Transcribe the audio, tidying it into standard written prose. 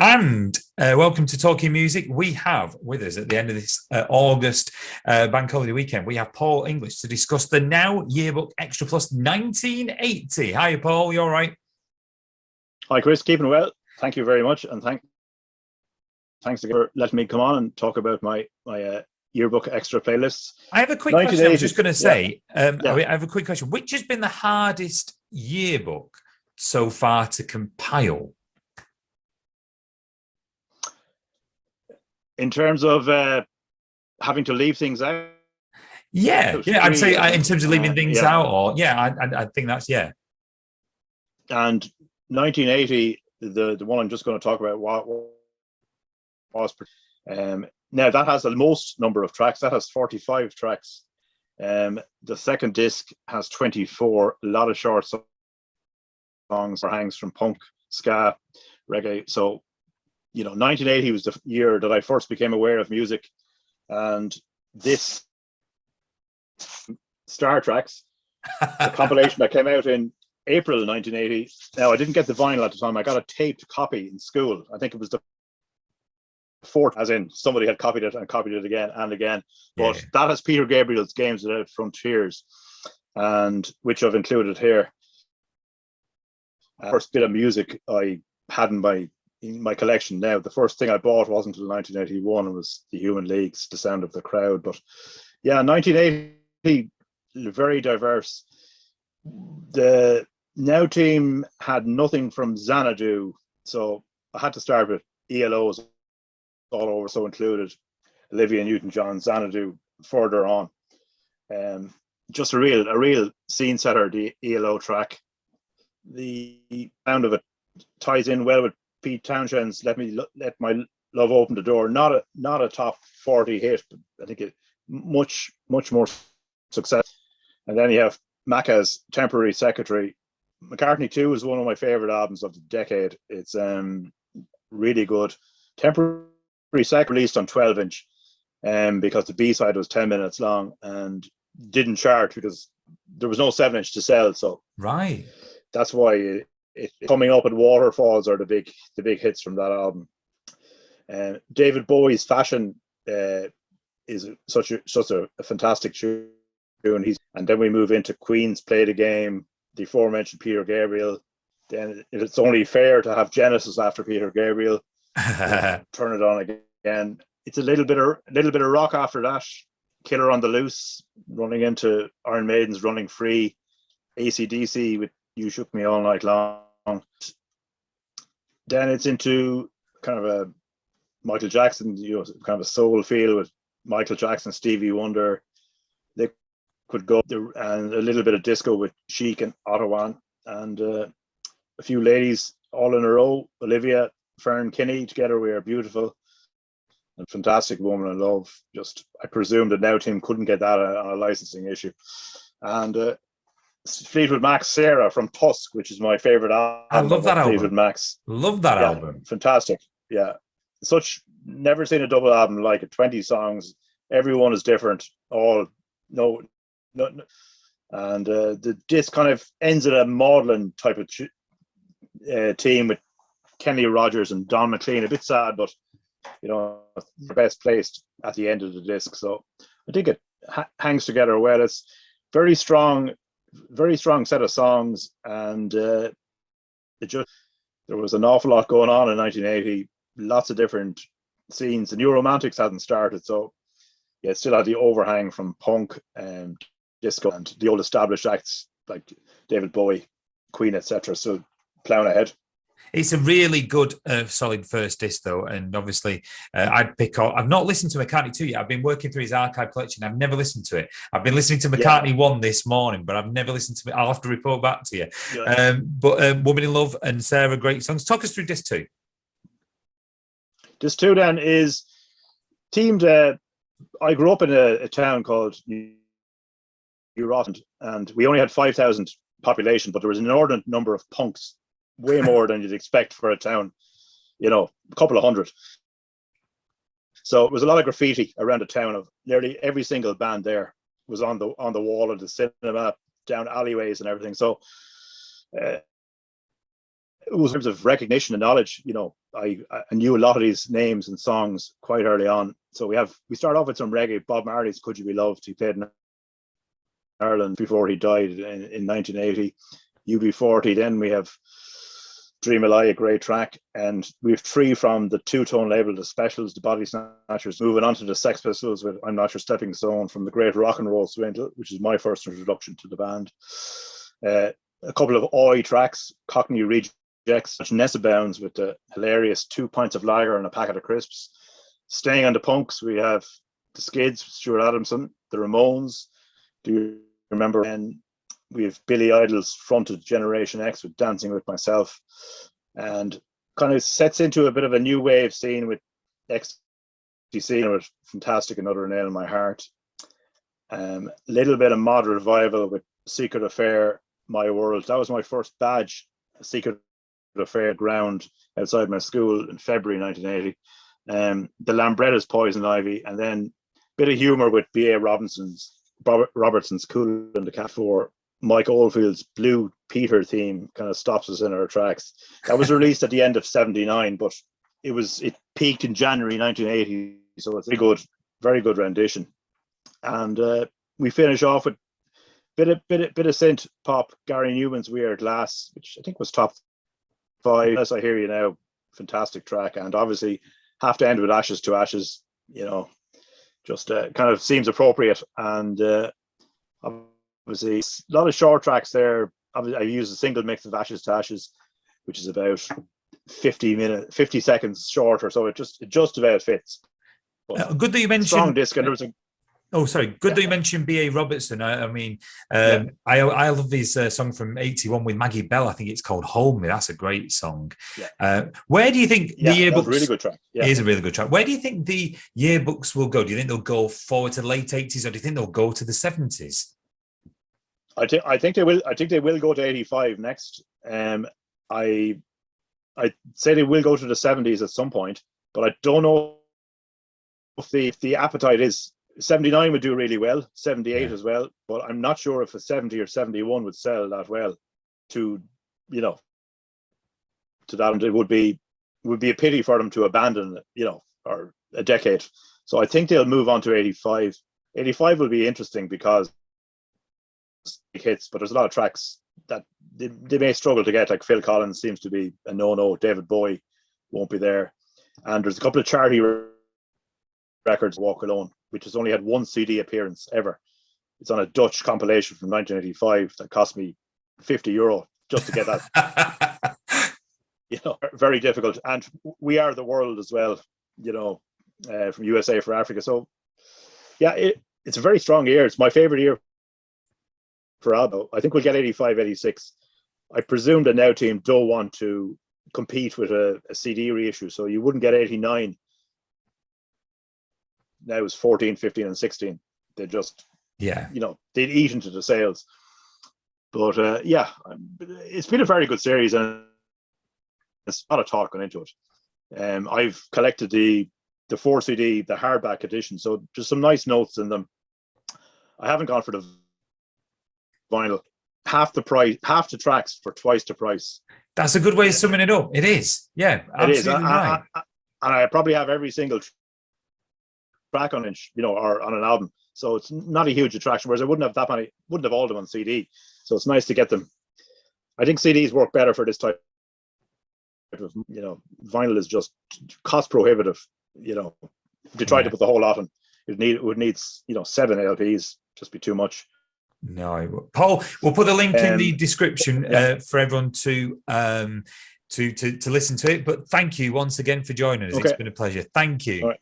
And welcome to Talking Music. We have with us at the end of this August bank holiday weekend, we have Paul English to discuss the now Yearbook Extra Plus 1980. Hi, Paul. You all right? Hi, Chris. Keeping well. Thank you very much, and thanks for letting me come on and talk about my Yearbook Extra playlists. I have a quick question. I was just going to say, I have a quick question. Which has been the hardest yearbook so far to compile? In terms of having to leave things out? Yeah, I'd say in terms of leaving things out, or I think that's, yeah. And 1980, the one I'm just going to talk about was now that has the most number of tracks. That has 45 tracks. The second disc has 24. A lot of short songs or hangs from punk, ska, reggae. So 1980 was the year that I first became aware of music, and this Star Tracks, the compilation that came out in April of 1980. Now, I didn't get the vinyl at the time. I got a taped copy in school. I think it was the fourth, as in somebody had copied it and copied it again and again. But that has Peter Gabriel's Games Without Frontiers, and which I've included here. First bit of music I had in my collection. Now, the first thing I bought wasn't until 1981. It was the Human League's The Sound of the Crowd. But yeah, 1980, very diverse. The Now team had nothing from Xanadu, so I had to start with ELOs all over, so included Olivia Newton-John, Xanadu further on. Just a real scene setter, the ELO track. The sound of it ties in well with Pete Townshend's "Let My Love Open the Door." Not a top 40 hit, but I think it much more success. And then you have Macca's "Temporary Secretary." McCartney 2 is one of my favorite albums of the decade. It's really good. Temporary Secretary released on 12-inch, because the B-side was 10 minutes long and didn't chart because there was no 7-inch to sell. So right, that's why it Coming Up and Waterfalls are the big hits from that album. David Bowie's "Fashion" is such a fantastic tune. And then we move into Queen's "Play the Game," the aforementioned Peter Gabriel. Then it's only fair to have Genesis after Peter Gabriel. Turn It On Again. It's a little bit of rock after that. Killer on the Loose, running into Iron Maiden's "Running Free." AC/DC with "You Shook Me All Night Long." Then it's into kind of a Michael Jackson, kind of a soul feel with Michael Jackson, Stevie Wonder. They could go there, and a little bit of disco with Chic and Ottawa, and a few ladies all in a row. Olivia, Fern Kinney, "Together We Are Beautiful," and "Fantastic Woman in Love." I presume the Now team couldn't get that on a licensing issue. And Fleetwood Mac's "Sarah" from Tusk, which is my favorite album. I love that album. Fleetwood Mac's. Love that album. Fantastic. Yeah. Never seen a double album like it. 20 songs. Everyone is different. All no. And the disc kind of ends at a maudlin type of team with Kenny Rogers and Don McLean. A bit sad, but best placed at the end of the disc. So I think it hangs together well. It's very strong set of songs, and there was an awful lot going on in 1980. Lots of different scenes. The New Romantics hadn't started, so it still had the overhang from punk and disco and the old established acts like David Bowie, Queen, etc. So plowing ahead. It's a really good, solid first disc, though, and obviously, I'd pick up. I've not listened to McCartney 2 yet. I've been working through his archive collection. I've never listened to it. I've been listening to McCartney 1 this morning, but I've never listened to it. I'll have to report back to you. Yeah. But "Woman in Love" and "Sarah," great songs. Talk us through disc 2. Disc 2 then is themed. I grew up in a town called New Rotten, and we only had 5,000 population, but there was an inordinate number of punks. Way more than you'd expect for a town, a couple of hundred. So it was a lot of graffiti around the town. Of nearly every single band there was on the wall of the cinema, down alleyways and everything. So it was in terms of recognition and knowledge. I knew a lot of these names and songs quite early on. So we start off with some reggae. Bob Marley's "Could You Be Loved." He played in Ireland before he died in 1980. UB40. Then we have Dream a Lie, a great track, and we have 3 from the two-tone label, the Specials, the Body Snatchers. Moving on to the Sex Pistols with "I'm Not Your Stepping Stone" from the great Rock and Roll Swindle, which is my first introduction to the band. A couple of Oi tracks, Cockney Rejects, Nessa Bounds with the hilarious 2 pints of lager and a packet of crisps. Staying on the punks, we have the Skids, Stuart Adamson, the Ramones. Do you remember? And we have Billy Idol's fronted Generation X with "Dancing with Myself," and kind of sets into a bit of a new wave scene with XTC with "Fantastic," Another Nail in My Heart. Little bit of mod revival with "Secret Affair," "My World." That was my first badge, "Secret Affair" ground outside my school in February 1980. The Lambrettas, "Poison Ivy," and then a bit of humour with B.A. Robertson's "Cool in the Cat 4." Mike Oldfield's "Blue Peter" theme kind of stops us in our tracks. That was released at the end of '79, but it peaked in January 1980, so it's a very good rendition. And we finish off with bit of synth pop, Gary Newman's "Weird Glass," which I think was top 5. As I Hear You Now, fantastic track, and obviously have to end with "Ashes to Ashes." Just kind of seems appropriate, and obviously a lot of short tracks there. I use a single mix of "Ashes to Ashes," which is about 50 seconds shorter, so it just about fits. Good that you mentioned strong disc, and there was a Oh, sorry. Good that you mentioned B.A. Robertson. I love his song from '81 with Maggie Bell. I think it's called "Hold Me." That's a great song. Yeah. Where do you think the yearbooks? Really good track. Yeah. It is a really good track. Where do you think the yearbooks will go? Do you think they'll go forward to the late '80s, or do you think they'll go to the '70s? I think they will. I think they will go to '85 next. I say they will go to the '70s at some point, but I don't know if the appetite is. '79 would do really well, '78 as well, but I'm not sure if a '70 or '71 would sell that well to that. It would be a pity for them to abandon or a decade. So I think they'll move on to '85. '85 will be interesting because hits, but there's a lot of tracks that they may struggle to get. Like Phil Collins seems to be a no. David Bowie won't be there, and there's a couple of charity records. "Walk Alone," which has only had 1 CD appearance ever. It's on a Dutch compilation from 1985 that cost me €50 just to get that. Very difficult. And "We Are the World" as well, from USA for Africa. So yeah, it's a very strong year. It's my favorite year for ABBA. I think we'll get '85, '86. I presume the Now team don't want to compete with a CD reissue, so you wouldn't get '89. Now it's 14, 15, and 16. They just, they'd eat into the sales. But it's been a very good series, and there's a lot of talk going into it. I've collected the 4 CD, the hardback edition, so just some nice notes in them. I haven't gone for the vinyl. Half the price, half the tracks for twice the price. That's a good way of summing it up. It is. Yeah, absolutely right. And I probably have every single track on it, or on an album. So it's not a huge attraction, whereas I wouldn't have all of them on CD. So it's nice to get them. I think CDs work better for this type of, vinyl is just cost prohibitive. To try to put the whole lot on, it would need 7 LPs, just be too much. No, Paul, we'll put the link in the description for everyone to listen to it. But thank you once again for joining us. Okay. It's been a pleasure. Thank you. All right.